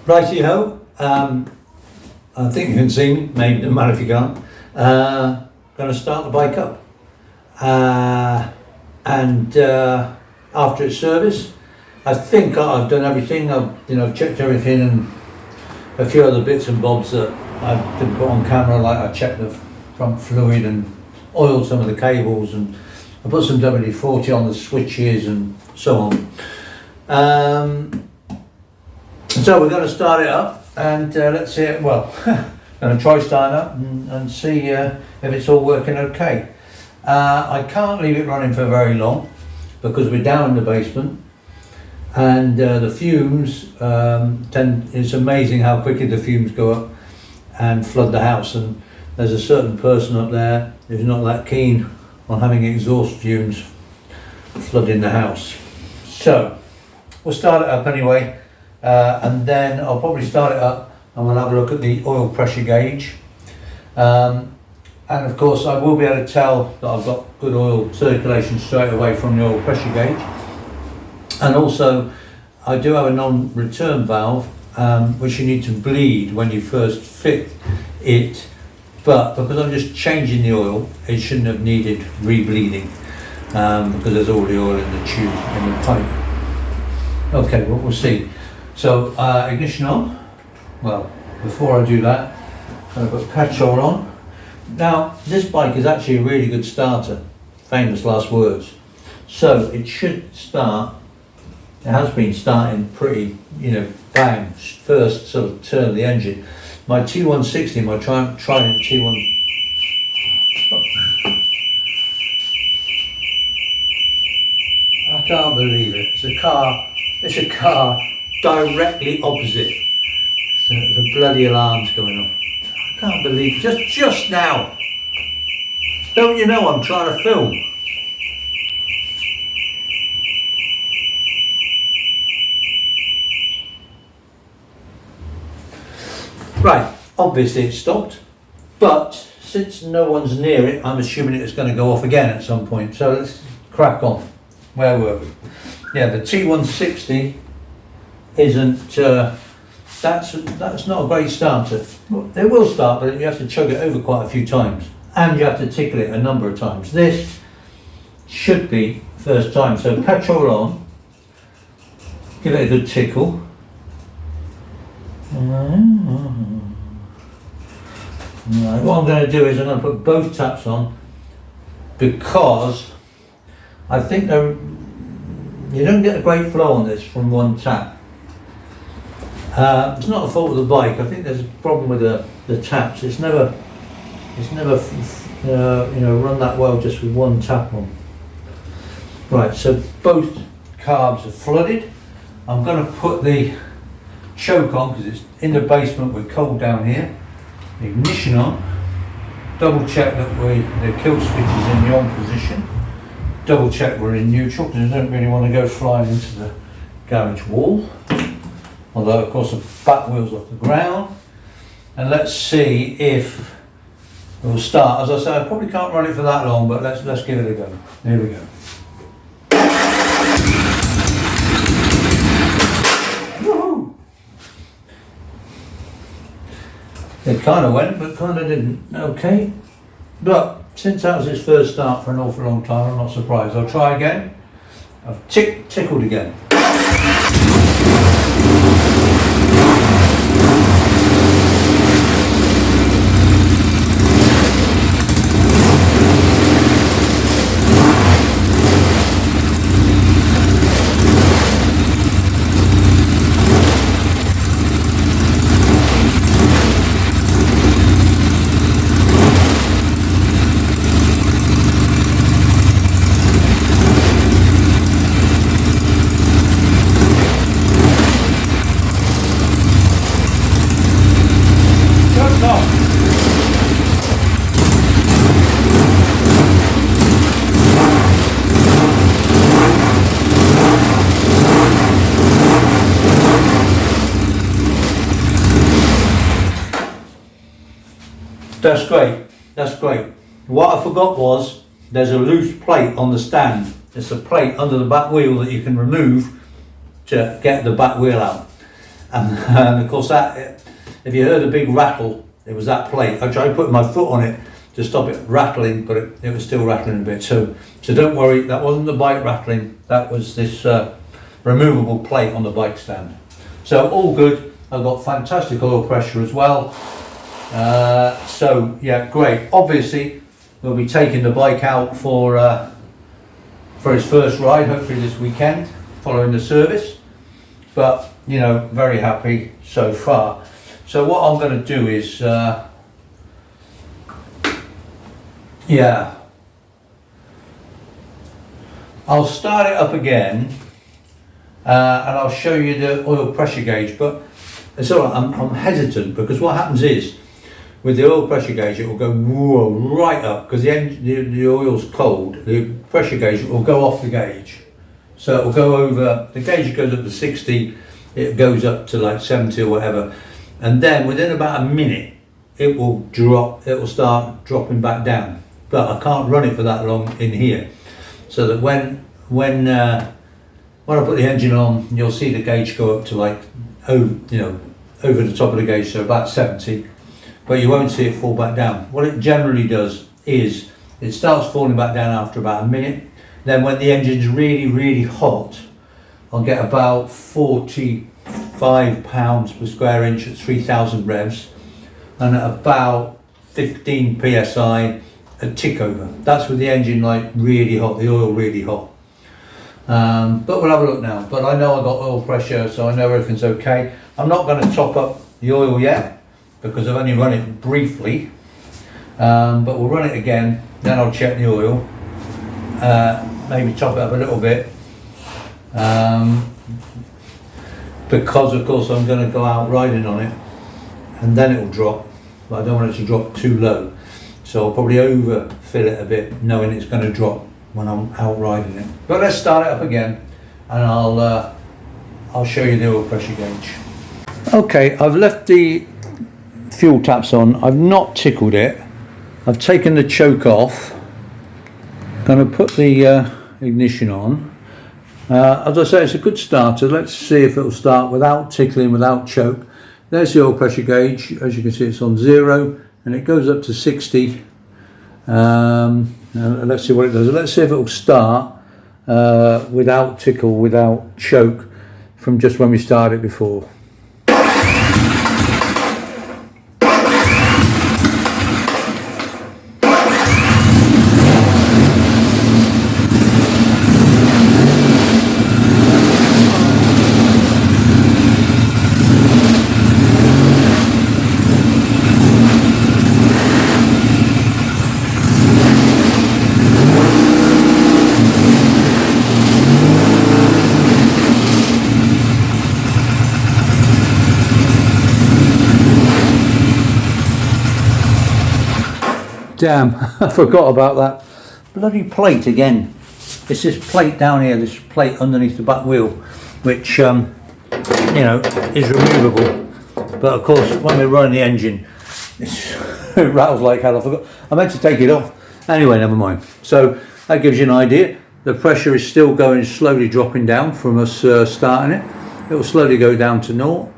Righty-ho, I think you can see me, maybe it doesn't matter if you can't. Going to start the bike up. And after its service, I think I've done everything. I've checked everything, and a few other bits and bobs that I didn't put on camera, like I checked the front fluid and oiled some of the cables, and I put some WD-40 on the switches and so on. So we're going to start it up, and let's see it. Well, going to try starting up and see if it's all working okay. I can't leave it running for very long because we're down in the basement, and the fumes it's amazing how quickly the fumes go up and flood the house, and there's a certain person up there who's not that keen on having exhaust fumes flooding the house. So we'll start it up anyway, and then I'll probably start it up and we'll have a look at the oil pressure gauge. And of course I will be able to tell that I've got good oil circulation straight away from the oil pressure gauge. And also I do have a non-return valve which you need to bleed when you first fit it, but because I'm just changing the oil, it shouldn't have needed re-bleeding because there's already oil in the tube, in the pipe. Okay, well, we'll see. So ignition on. Well, before I do that, I'm going to put petrol on. Now, this bike is actually a really good starter, famous last words. So it should start, it has been starting pretty, bang, first sort of turn of the engine. My T160, my Trident T1, I can't believe it, it's a car directly opposite. So the bloody alarm's going off. I can't believe, just now. Don't you know I'm trying to film? Right, obviously it stopped, but since no one's near it, I'm assuming it's going to go off again at some point. So let's crack on. Where were we? Yeah, the T160 isn't, that's not a great starter. They will start, but you have to chug it over quite a few times, and you have to tickle it a number of times. This should be first time. So petrol on, give it a good tickle. Right, what I'm going to do is I'm going to put both taps on, because I think you don't get a great flow on this from one tap. It's not a fault of the bike. I think there's a problem with the taps. It's never run that well just with one tap on. Right, so both carbs are flooded. I'm going to put the choke on because it's in the basement, we're cold down here. Ignition on. Double check that the kill switch is in the on position. Double check we're in neutral because I don't really want to go flying into the garage wall. Although of course the back wheel's off the ground. And let's see if it will start. As I say, I probably can't run it for that long, but let's give it a go. Here we go. Woohoo! It kind of went, but kind of didn't. Okay. But since that was his first start for an awful long time, I'm not surprised. I'll try again. I've tickled again. That's great, that's great. What I forgot was there's a loose plate on the stand. It's a plate under the back wheel that you can remove to get the back wheel out. and of course that, if you heard a big rattle, it was that plate. I tried putting my foot on it to stop it rattling, but it was still rattling a bit. So don't worry, that wasn't the bike rattling, that was this removable plate on the bike stand. So all good. I've got fantastic oil pressure as well. So yeah, great. Obviously we'll be taking the bike out for his first ride, hopefully this weekend, following the service. But you know, very happy so far. So what I'm going to do is, yeah, I'll start it up again, and I'll show you the oil pressure gauge. But it's all right, I'm hesitant, because what happens is, with the oil pressure gauge, it will go right up, because the oil's cold. The pressure gauge will go off the gauge, so it will go over. The gauge goes up to 60, it goes up to like 70 or whatever, and then within about a minute, it will drop. It will start dropping back down. But I can't run it for that long in here, so that when I put the engine on, you'll see the gauge go up to like, over the top of the gauge, so about 70. But you won't see it fall back down. What it generally does is it starts falling back down after about a minute. Then when the engine's really hot, I'll get about 45 pounds per square inch at 3,000 revs, and at about 15 psi a tick over. That's with the engine like really hot, the oil really hot. But we'll have a look now. But I know I got oil pressure, so I know everything's okay. I'm not going to top up the oil yet, because I've only run it briefly. But we'll run it again, then I'll check the oil, maybe top it up a little bit, because of course I'm going to go out riding on it, and then it will drop, but I don't want it to drop too low, so I'll probably overfill it a bit, knowing it's going to drop when I'm out riding it. But let's start it up again, and I'll show you the oil pressure gauge. Okay, I've left the fuel taps on. I've not tickled it. I've taken the choke off. Going to put the ignition on. As I say, it's a good starter. Let's see if it will start without tickling, without choke. There's the oil pressure gauge. As you can see, it's on 0 and it goes up to 60. Let's see what it does. Let's see if it will start without tickle, without choke, from just when we started before. Damn, I forgot about that bloody plate again. It's this plate down here, this plate underneath the back wheel, which is removable. But of course, when we're running the engine, it rattles like hell. I forgot. I meant to take it off. Anyway, never mind. So that gives you an idea. The pressure is still going, slowly dropping down from us starting it. It will slowly go down to 0.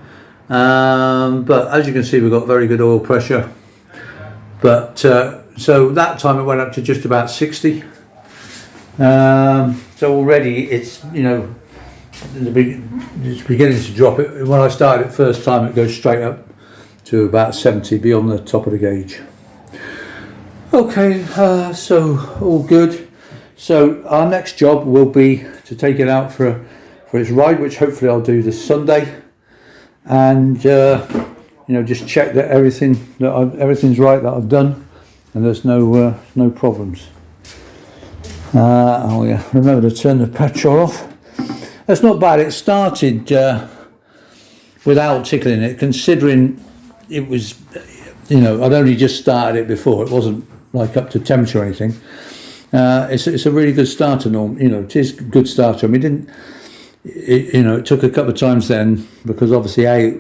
But as you can see, we've got very good oil pressure. But so that time it went up to just about 60. So already it's it's beginning to drop. It when I started it first time, it goes straight up to about 70 beyond the top of the gauge. Okay, so all good. So our next job will be to take it out for its ride, which hopefully I'll do this Sunday, and just check that everything's right, that I've done, and there's no problems. Oh yeah, remember to turn the petrol off. That's not bad. It started without tickling it, considering it was, I'd only just started it before. It wasn't like up to temperature or anything. It's a really good starter, Norm. It is a good starter. I mean, it took a couple of times then, because obviously I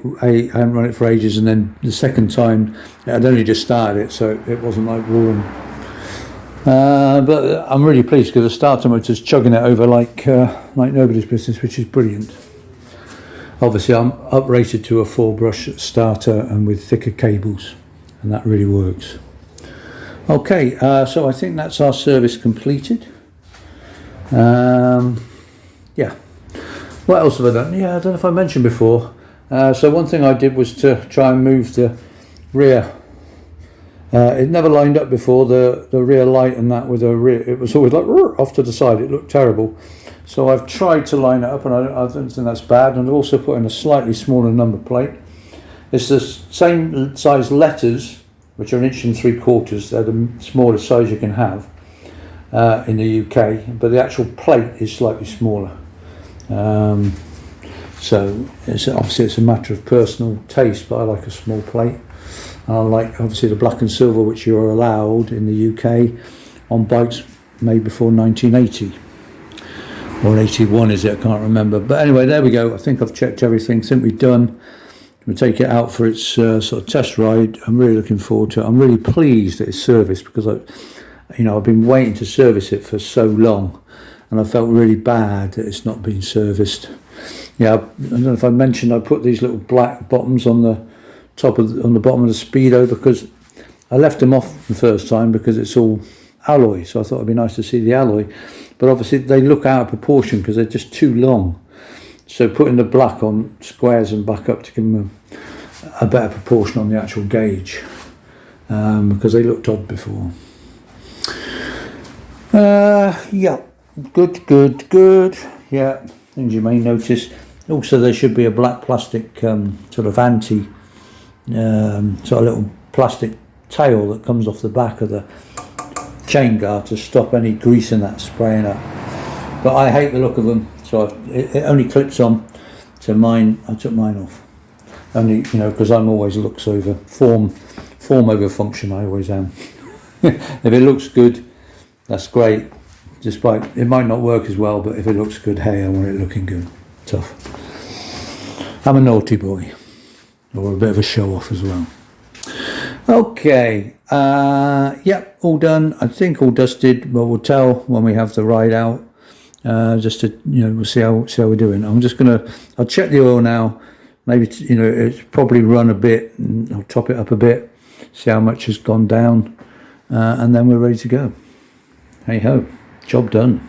hadn't run it for ages, and then the second time I'd only just started it, so it wasn't like warm. But I'm really pleased, because the starter motor's chugging it over like nobody's business, which is brilliant. Obviously I'm uprated to a 4-brush starter and with thicker cables, and that really works. Okay, so I think that's our service completed. Yeah, what else have I done? Yeah, I don't know if I mentioned before. So one thing I did was to try and move the rear. It never lined up before, the rear light and that with the rear. It was always like off to the side. It looked terrible. So I've tried to line it up, and I don't think that's bad. And I've also put in a slightly smaller number plate. It's the same size letters, which are 1 3/4. They're the smallest size you can have in the UK, but the actual plate is slightly smaller. So obviously it's a matter of personal taste, but I like a small plate. And I like obviously the black and silver, which you're allowed in the UK on bikes made before 1980 or 81 is it, I can't remember. But anyway, there we go. I think I've checked everything. I think we're done. We'll take it out for its sort of test ride. I'm really looking forward to it. I'm really pleased that it's serviced, because I've been waiting to service it for so long, and I felt really bad that it's not been serviced. Yeah, I don't know if I mentioned I put these little black bottoms on the on the bottom of the Speedo, because I left them off the first time because it's all alloy, so I thought it'd be nice to see the alloy, but obviously they look out of proportion because they're just too long. So putting the black on squares them back up to give them a better proportion on the actual gauge, because they looked odd before. Yeah, good. Yeah, things you may notice. Also, there should be a black plastic sort of sort of little plastic tail that comes off the back of the chain guard to stop any grease in that spraying up. But I hate the look of them, so it only clips on. So mine, I took mine off. Only, because I'm always looks over form over function. I always am. If it looks good, that's great. Despite it might not work as well, but if it looks good, hey, I want it looking good. Tough. I'm a naughty boy, or a bit of a show off as well. Okay, yep, all done. I think all dusted. Well, we'll tell when we have the ride out. Just to we'll see how we're doing. I'll check the oil now. Maybe it's probably run a bit, and I'll top it up a bit, see how much has gone down, and then we're ready to go. Hey ho, job done.